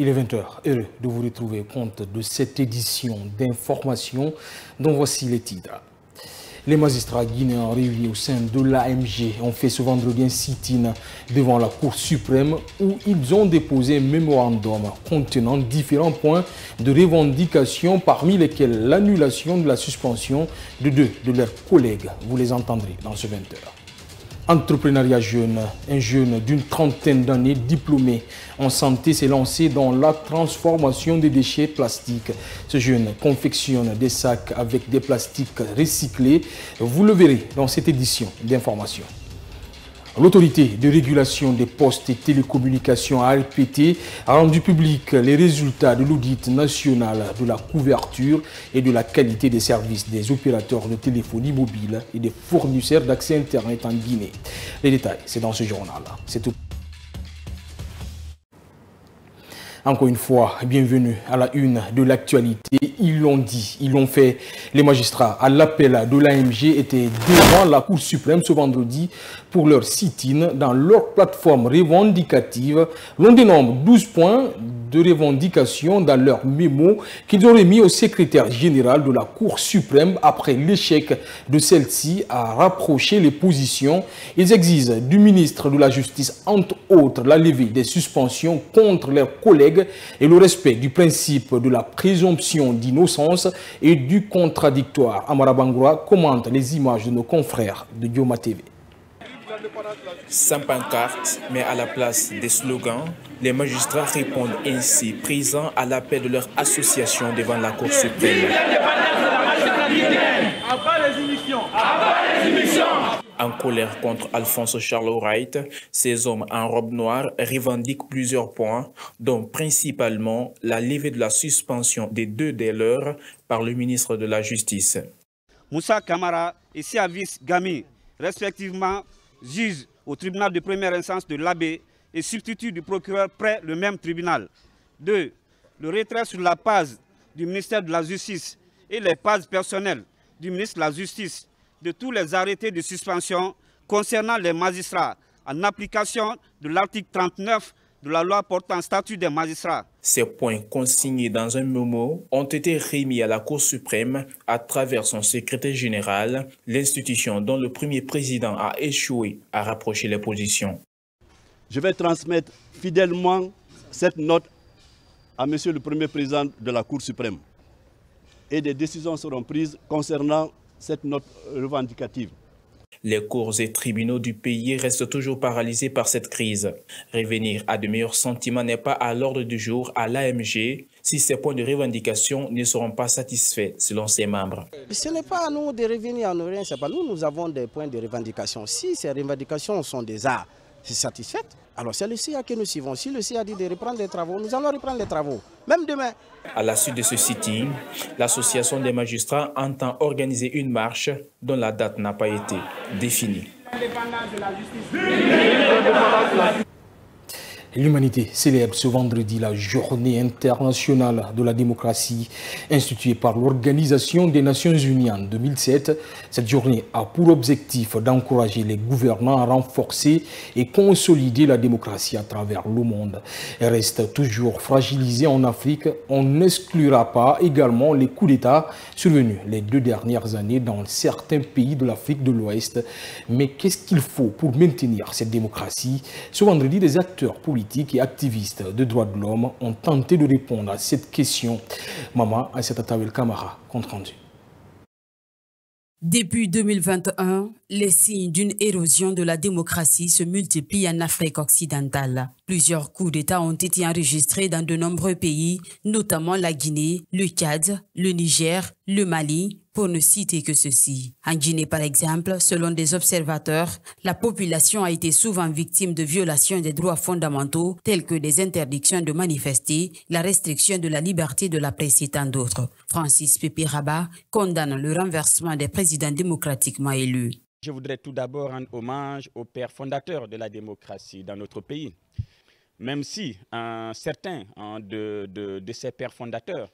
Il est 20 h, heureux de vous retrouver compte de cette édition d'information dont voici les titres. Les magistrats guinéens réunis au sein de l'AMG ont fait ce vendredi un sit-in devant la Cour suprême où ils ont déposé un mémorandum contenant différents points de revendication parmi lesquels l'annulation de la suspension de 2 de leurs collègues. Vous les entendrez dans ce 20 h. Entrepreneuriat jeune, un jeune d'une trentaine d'années diplômé en santé s'est lancé dans la transformation des déchets plastiques. Ce jeune confectionne des sacs avec des plastiques recyclés. Vous le verrez dans cette édition d'information. L'autorité de régulation des postes et télécommunications ARPT a rendu public les résultats de l'audit national de la couverture et de la qualité des services des opérateurs de téléphonie mobile et des fournisseurs d'accès Internet en Guinée. Les détails, c'est dans ce journal. C'est tout. Encore une fois, bienvenue à la une de l'actualité. Ils l'ont dit, ils l'ont fait. Les magistrats, à l'appel de l'AMG, étaient devant la Cour suprême ce vendredi pour leur sit-in dans leur plateforme revendicative. L'on dénombre 12 points de revendication dans leur mémo qu'ils ont remis au secrétaire général de la Cour suprême après l'échec de celle-ci à rapprocher les positions. Ils exigent du ministre de la Justice, entre autres, la levée des suspensions contre leurs collègues et le respect du principe de la présomption d'innocence et du contradictoire. Amara Bangoura commente les images de nos confrères de Dioma TV. Sans pancarte, mais à la place des slogans, les magistrats répondent ainsi, présents à l'appel de leur association devant la Cour suprême. En colère contre Alphonse Charles Wright, ces hommes en robe noire revendiquent plusieurs points, dont principalement la levée de la suspension des 2 des leurs par le ministre de la Justice. Moussa Kamara et Siavis Gami, respectivement juge au tribunal de première instance de l'Abbé et substitut du procureur près le même tribunal. 2. Le retrait sur la page du ministère de la Justice et les pages personnelles du ministre de la Justice de tous les arrêtés de suspension concernant les magistrats en application de l'article 39 de la loi portant statut des magistrats. Ces points consignés dans un mémo ont été remis à la Cour suprême à travers son secrétaire général, l'institution dont le premier président a échoué à rapprocher les positions. Je vais transmettre fidèlement cette note à Monsieur le Premier Président de la Cour suprême et des décisions seront prises concernant cette note revendicative. Les cours et tribunaux du pays restent toujours paralysés par cette crise. Revenir à de meilleurs sentiments n'est pas à l'ordre du jour à l'AMG si ces points de revendication ne seront pas satisfaits selon ses membres. Ce n'est pas à nous de revenir en rien, c'est pas nous, nous avons des points de revendication. Si ces revendications sont déjà satisfaites, alors c'est le CIA que nous suivons. Si le CIA dit de reprendre les travaux, nous allons reprendre les travaux, même demain. À la suite de ce sitting, l'association des magistrats entend organiser une marche dont la date n'a pas été définie. L'humanité célèbre ce vendredi la journée internationale de la démocratie instituée par l'Organisation des Nations Unies en 2007. Cette journée a pour objectif d'encourager les gouvernants à renforcer et consolider la démocratie à travers le monde. Elle reste toujours fragilisée en Afrique. On n'exclura pas également les coups d'État survenus les 2 dernières années dans certains pays de l'Afrique de l'Ouest. Mais qu'est-ce qu'il faut pour maintenir cette démocratie? Ce vendredi, des acteurs politiques et activistes de droits de l'homme ont tenté de répondre à cette question. Maman Aïssata Tawel Kamara, compte rendu. Depuis 2021, les signes d'une érosion de la démocratie se multiplient en Afrique occidentale. Plusieurs coups d'État ont été enregistrés dans de nombreux pays, notamment la Guinée, le Tchad, le Niger, le Mali, pour ne citer que ceci. En Guinée, par exemple, selon des observateurs, la population a été souvent victime de violations des droits fondamentaux tels que des interdictions de manifester, la restriction de la liberté de la presse et tant d'autres. Francis Pepe Rabat condamne le renversement des présidents démocratiquement élus. Je voudrais tout d'abord rendre hommage aux pères fondateurs de la démocratie dans notre pays. Même si certains de ces pères fondateurs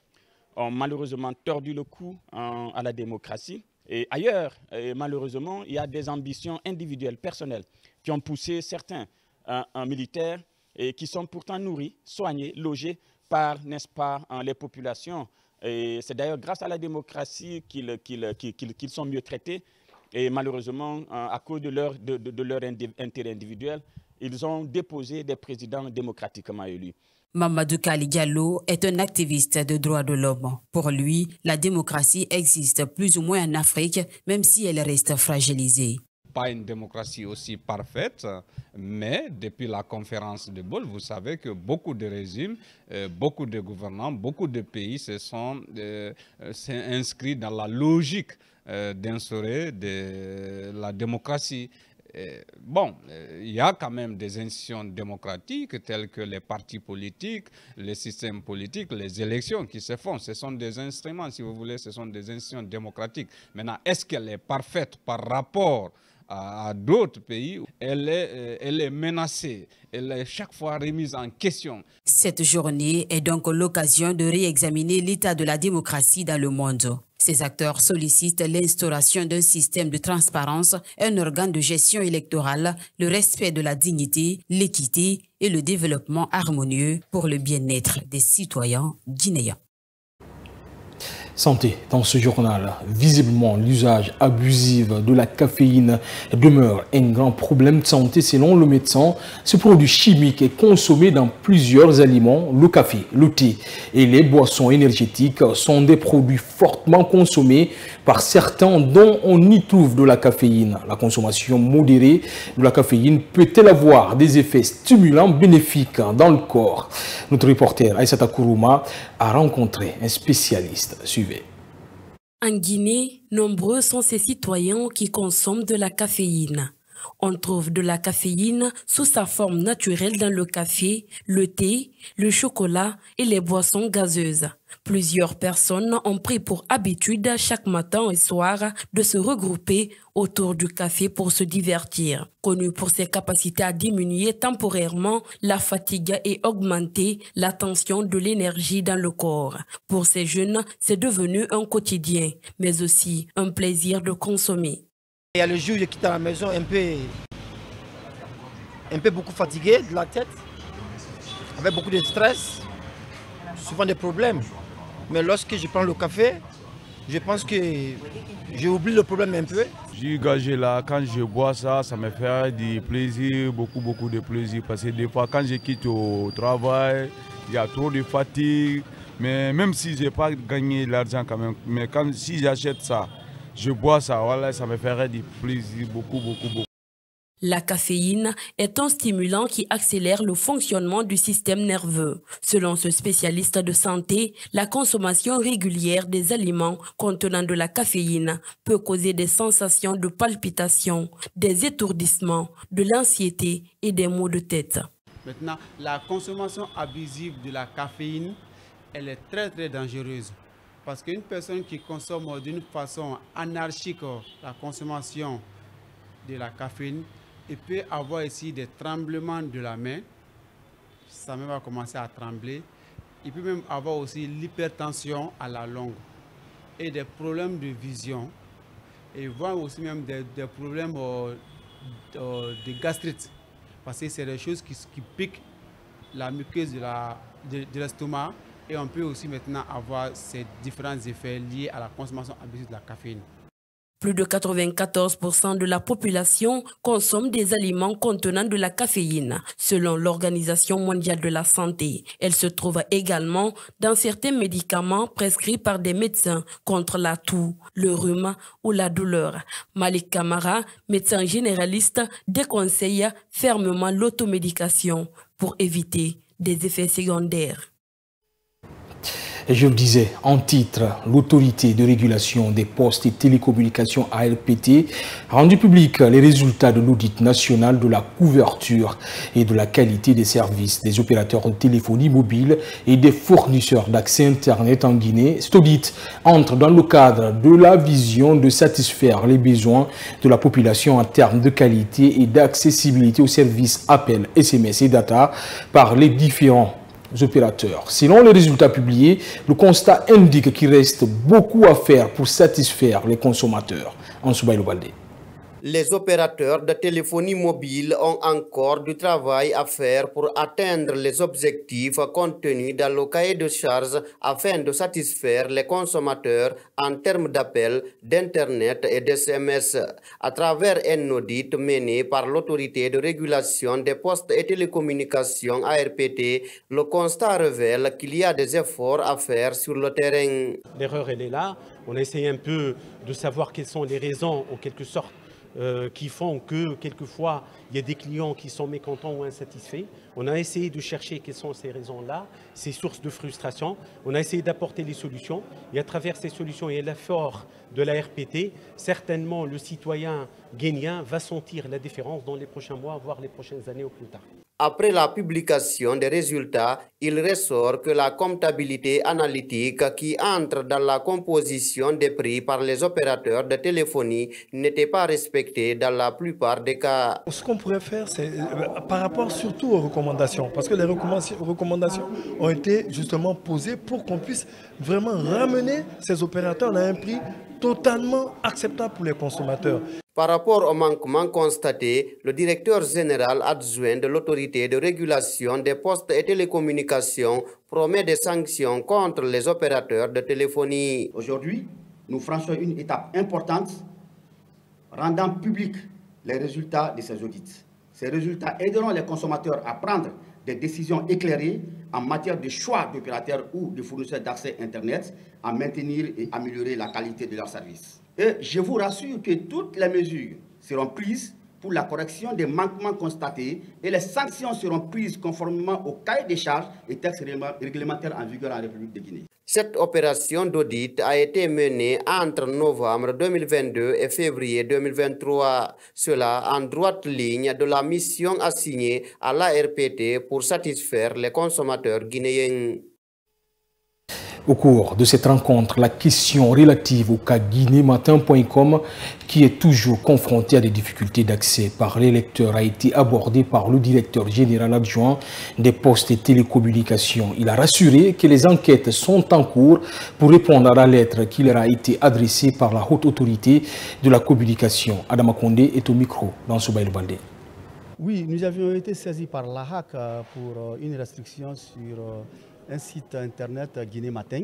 ont malheureusement tordu le cou à la démocratie. Et ailleurs, malheureusement, il y a des ambitions individuelles, personnelles, qui ont poussé certains militaires et qui sont pourtant nourris, soignés, logés par, n'est-ce pas, les populations. Et c'est d'ailleurs grâce à la démocratie qu'ils sont mieux traités. Et malheureusement, à cause de leur intérêt individuel, ils ont déposé des présidents démocratiquement élus. Mamadou Kali Diallo est un activiste de droits de l'homme. Pour lui, la démocratie existe plus ou moins en Afrique, même si elle reste fragilisée. Pas une démocratie aussi parfaite, mais depuis la conférence de Bâle, vous savez que beaucoup de régimes, beaucoup de gouvernants, beaucoup de pays se sont inscrits dans la logique d'instaurer de la démocratie. Bon, il y a quand même des institutions démocratiques telles que les partis politiques, les systèmes politiques, les élections qui se font. Ce sont des instruments, si vous voulez, ce sont des institutions démocratiques. Maintenant, est-ce qu'elle est parfaite par rapport à d'autres pays? Elle est menacée, elle est chaque fois remise en question. Cette journée est donc l'occasion de réexaminer l'état de la démocratie dans le monde. Ces acteurs sollicitent l'instauration d'un système de transparence, un organe de gestion électorale, le respect de la dignité, l'équité et le développement harmonieux pour le bien-être des citoyens guinéens. Santé, dans ce journal, visiblement l'usage abusif de la caféine demeure un grand problème de santé selon le médecin. Ce produit chimique est consommé dans plusieurs aliments. Le café, le thé et les boissons énergétiques sont des produits fortement consommés par certains dont on y trouve de la caféine. La consommation modérée de la caféine peut-elle avoir des effets stimulants bénéfiques dans le corps? Notre reporter Aïssata Kourouma a rencontré un spécialiste. Suivez. En Guinée, nombreux sont ces citoyens qui consomment de la caféine. On trouve de la caféine sous sa forme naturelle dans le café, le thé, le chocolat et les boissons gazeuses. Plusieurs personnes ont pris pour habitude chaque matin et soir de se regrouper autour du café pour se divertir. Connu pour ses capacités à diminuer temporairement la fatigue et augmenter la tension de l'énergie dans le corps. Pour ces jeunes, c'est devenu un quotidien, mais aussi un plaisir de consommer. Il y a le jour où je quitte la maison un peu beaucoup fatigué de la tête, avec beaucoup de stress, souvent des problèmes. Mais lorsque je prends le café, je pense que j'oublie le problème un peu. J'ai gagé là, quand je bois ça, ça me fait du plaisir, beaucoup de plaisir. Parce que des fois, quand je quitte au travail, il y a trop de fatigue. Mais même si je n'ai pas gagné l'argent quand même, mais si j'achète ça, je bois ça, voilà, ça me ferait du plaisir, beaucoup. La caféine est un stimulant qui accélère le fonctionnement du système nerveux. Selon ce spécialiste de santé, la consommation régulière des aliments contenant de la caféine peut causer des sensations de palpitations, des étourdissements, de l'anxiété et des maux de tête. Maintenant, la consommation abusive de la caféine, elle est très dangereuse. Parce qu'une personne qui consomme d'une façon anarchique la consommation de la caféine, il peut avoir ici des tremblements de la main, sa main va commencer à trembler. Il peut même avoir aussi l'hypertension à la longue et des problèmes de vision et voire aussi même des problèmes de gastrite parce que c'est des choses qui piquent la muqueuse de l'estomac et on peut aussi maintenant avoir ces différents effets liés à la consommation abusive de la caféine. Plus de 94% de la population consomme des aliments contenant de la caféine, selon l'Organisation mondiale de la santé. Elle se trouve également dans certains médicaments prescrits par des médecins contre la toux, le rhume ou la douleur. Malik Kamara, médecin généraliste, déconseille fermement l'automédication pour éviter des effets secondaires. Et je le disais en titre, l'autorité de régulation des postes et télécommunications ARPT a rendu public les résultats de l'audit national de la couverture et de la qualité des services des opérateurs de téléphonie mobile et des fournisseurs d'accès Internet en Guinée. Cet audit entre dans le cadre de la vision de satisfaire les besoins de la population en termes de qualité et d'accessibilité aux services appels, SMS et data par les différents opérateurs. Selon les résultats publiés, le constat indique qu'il reste beaucoup à faire pour satisfaire les consommateurs. En Soubaïlo Baldé. Les opérateurs de téléphonie mobile ont encore du travail à faire pour atteindre les objectifs contenus dans le cahier de charges afin de satisfaire les consommateurs en termes d'appels, d'Internet et d'SMS. À travers un audit mené par l'autorité de régulation des postes et télécommunications ARPT, le constat révèle qu'il y a des efforts à faire sur le terrain. L'erreur, elle est là. On a essayé un peu de savoir quelles sont les raisons, en quelque sorte, qui font que, quelquefois, il y a des clients qui sont mécontents ou insatisfaits. On a essayé de chercher quelles sont ces raisons-là, ces sources de frustration. On a essayé d'apporter les solutions. Et à travers ces solutions et l'effort de la RPT, certainement, le citoyen guinéen va sentir la différence dans les prochains mois, voire les prochaines années au plus tard. Après la publication des résultats, il ressort que la comptabilité analytique qui entre dans la composition des prix par les opérateurs de téléphonie n'était pas respectée dans la plupart des cas. Ce qu'on pourrait faire, c'est par rapport surtout aux recommandations, parce que les recommandations ont été justement posées pour qu'on puisse vraiment ramener ces opérateurs à un prix totalement acceptable pour les consommateurs. Par rapport au manquement constaté, le directeur général adjoint de l'autorité de régulation des postes et télécommunications promet des sanctions contre les opérateurs de téléphonie. Aujourd'hui, nous franchissons une étape importante, rendant publics les résultats de ces audits. Ces résultats aideront les consommateurs à prendre des décisions éclairées en matière de choix d'opérateurs ou de fournisseurs d'accès Internet, à maintenir et améliorer la qualité de leurs services. Et je vous rassure que toutes les mesures seront prises pour la correction des manquements constatés et les sanctions seront prises conformément au cahier des charges et textes réglementaires en vigueur en République de Guinée. Cette opération d'audit a été menée entre novembre 2022 et février 2023. Cela en droite ligne de la mission assignée à l'ARPT pour satisfaire les consommateurs guinéens. Au cours de cette rencontre, la question relative au cas guinématin.com, qui est toujours confronté à des difficultés d'accès par les lecteurs, a été abordée par le directeur général adjoint des postes et télécommunications. Il a rassuré que les enquêtes sont en cours pour répondre à la lettre qui leur a été adressée par la haute autorité de la communication. Adama Kondé est au micro dans Soubaïl Bandé. Oui, nous avions été saisis par la HAC pour une restriction sur un site internet Guinée Matin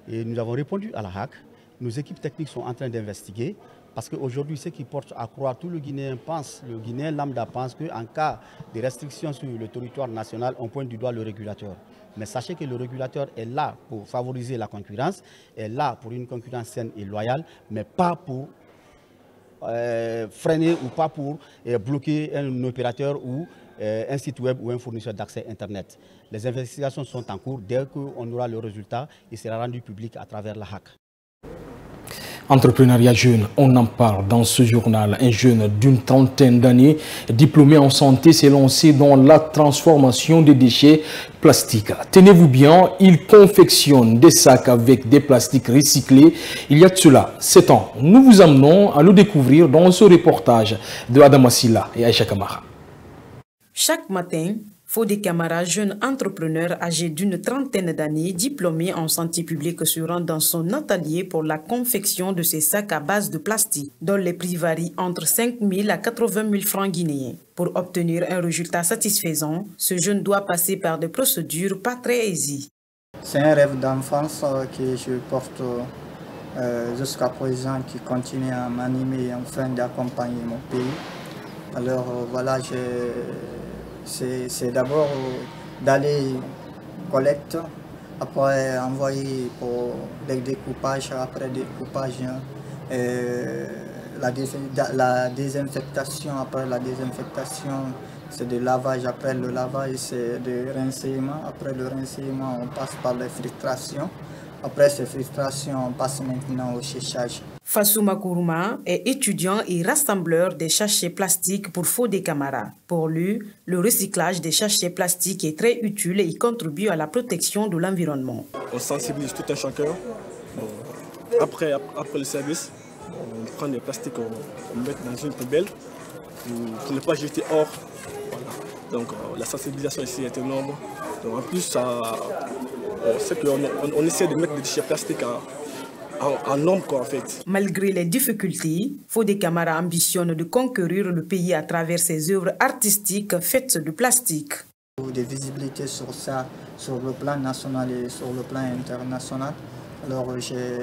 et nous avons répondu à la HAC. Nos équipes techniques sont en train d'investiguer parce qu'aujourd'hui, ce qui porte à croire, tout le Guinéen pense, le Guinéen lambda pense qu'en cas de restriction sur le territoire national, on pointe du doigt le régulateur. Mais sachez que le régulateur est là pour favoriser la concurrence, est là pour une concurrence saine et loyale, mais pas pour freiner ou pas pour bloquer un opérateur ou un site web ou un fournisseur d'accès Internet. Les investigations sont en cours. Dès qu'on aura le résultat, il sera rendu public à travers la HAC. Entrepreneuriat jeune, on en parle dans ce journal. Un jeune d'une trentaine d'années, diplômé en santé, s'est lancé dans la transformation des déchets plastiques. Tenez-vous bien, il confectionne des sacs avec des plastiques recyclés. Il y a de cela 7 ans. Nous vous amenons à le découvrir dans ce reportage de Adam Silla et Aïcha Kamara. Chaque matin, Fodé Camara, jeune entrepreneur âgé d'une trentaine d'années, diplômé en santé publique, se rend dans son atelier pour la confection de ces sacs à base de plastique, dont les prix varient entre 5 000 à 80 000 francs guinéens. Pour obtenir un résultat satisfaisant, ce jeune doit passer par des procédures pas très aisées. C'est un rêve d'enfance que je porte jusqu'à présent, qui continue à m'animer afin d'accompagner mon pays. Alors voilà, c'est d'abord d'aller collecte, après envoyer pour les découpages, après découpage, la désinfectation, après la désinfectation, c'est de lavage, après le lavage c'est de rincement, après le rincement on passe par les filtrations, après ces filtrations on passe maintenant au séchage. Fassou Makourouma est étudiant et rassembleur des sachets plastiques pour Fodé Camara. Pour lui, le recyclage des sachets plastiques est très utile et contribue à la protection de l'environnement. On sensibilise tout un chacun. Après le service, on prend des plastiques, on met dans une poubelle pour ne pas jeter hors. Voilà. Donc la sensibilisation ici est énorme. Donc, en plus, c'est qu'on essaie de mettre des déchets plastiques en nombre, quoi, en fait. Malgré les difficultés, Fodé Camara ambitionne de conquérir le pays à travers ses œuvres artistiques faites de plastique. Des visibilités sur ça, sur le plan national et sur le plan international. Alors j'ai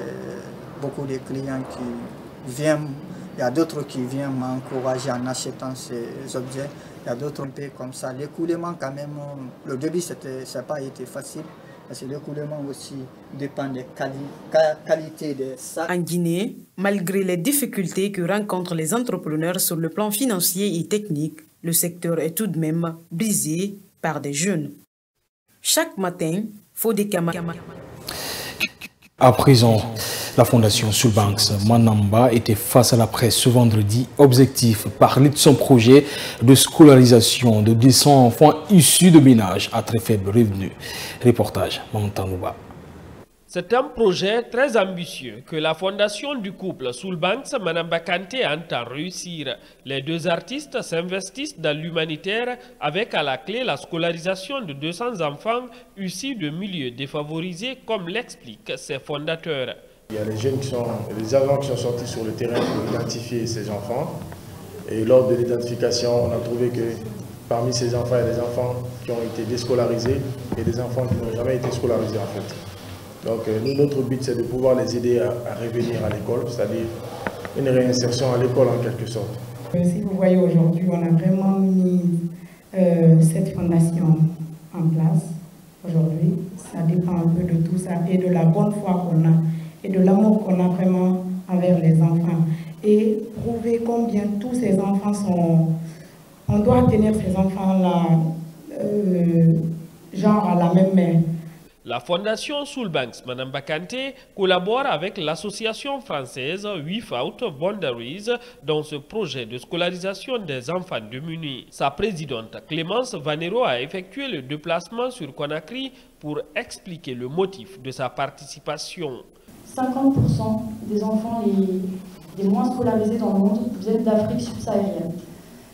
beaucoup de clients qui viennent, il y a d'autres qui viennent m'encourager en achetant ces objets. Il y a d'autres pays comme ça. L'écoulement quand même, le début ça n'a pas été facile. Parce que l'écoulement aussi dépend des qualités des sacs. En Guinée, malgré les difficultés que rencontrent les entrepreneurs sur le plan financier et technique, le secteur est tout de même brisé par des jeunes. Chaque matin, Fodé Camara. À présent, la fondation Sulbanks Manamba était face à la presse ce vendredi. Objectif, parler de son projet de scolarisation de 200 enfants issus de ménages à très faible revenu. Reportage, Mantanouba. C'est un projet très ambitieux que la fondation du couple Sulbanks Manamba Kanté entend réussir. Les deux artistes s'investissent dans l'humanitaire avec à la clé la scolarisation de 200 enfants issus de milieux défavorisés, comme l'expliquent ses fondateurs. Il y a les jeunes les agents qui sont sortis sur le terrain pour identifier ces enfants. Et lors de l'identification, on a trouvé que parmi ces enfants, il y a des enfants qui ont été déscolarisés et des enfants qui n'ont jamais été scolarisés en fait. Donc nous, notre but, c'est de pouvoir les aider à revenir à l'école, c'est-à-dire une réinsertion à l'école en quelque sorte. Si vous voyez aujourd'hui, on a vraiment mis cette fondation en place aujourd'hui. Ça dépend un peu de tout ça et de la bonne foi qu'on a et de l'amour qu'on a vraiment envers les enfants. Et prouver combien tous ces enfants sont... On doit tenir ces enfants-là genre à la même main. La fondation Sulbanks Manamba Kanté collabore avec l'association française Without Boundaries dans ce projet de scolarisation des enfants démunis. Sa présidente Clémence Vanero a effectué le déplacement sur Conakry pour expliquer le motif de sa participation. 50% des enfants les moins scolarisés dans le monde viennent d'Afrique subsaharienne.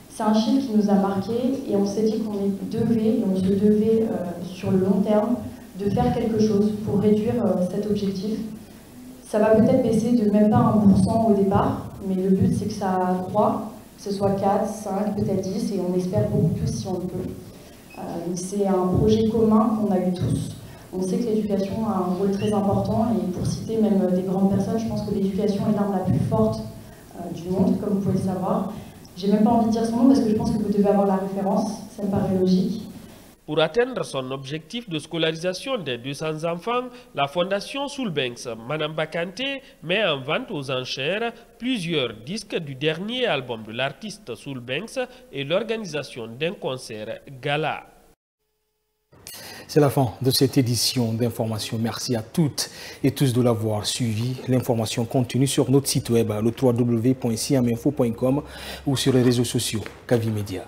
C'est un chiffre qui nous a marqué et on s'est dit qu'on se devait sur le long terme de faire quelque chose pour réduire cet objectif. Ça va peut-être baisser de même pas 1% au départ, mais le but c'est que ça croît, que ce soit 4, 5, peut-être 10, et on espère beaucoup plus si on le peut. C'est un projet commun qu'on a eu tous. On sait que l'éducation a un rôle très important, et pour citer même des grandes personnes, je pense que l'éducation est l'arme la plus forte du monde, comme vous pouvez le savoir. J'ai même pas envie de dire son nom parce que je pense que vous devez avoir la référence, ça me paraît logique. Pour atteindre son objectif de scolarisation des 200 enfants, la fondation Sulbanks Manamba Kanté met en vente aux enchères plusieurs disques du dernier album de l'artiste Sulbanks et l'organisation d'un concert gala. C'est la fin de cette édition d'information. Merci à toutes et tous de l'avoir suivi. L'information continue sur notre site web, le www.siaminfo.com ou sur les réseaux sociaux Kavi Media.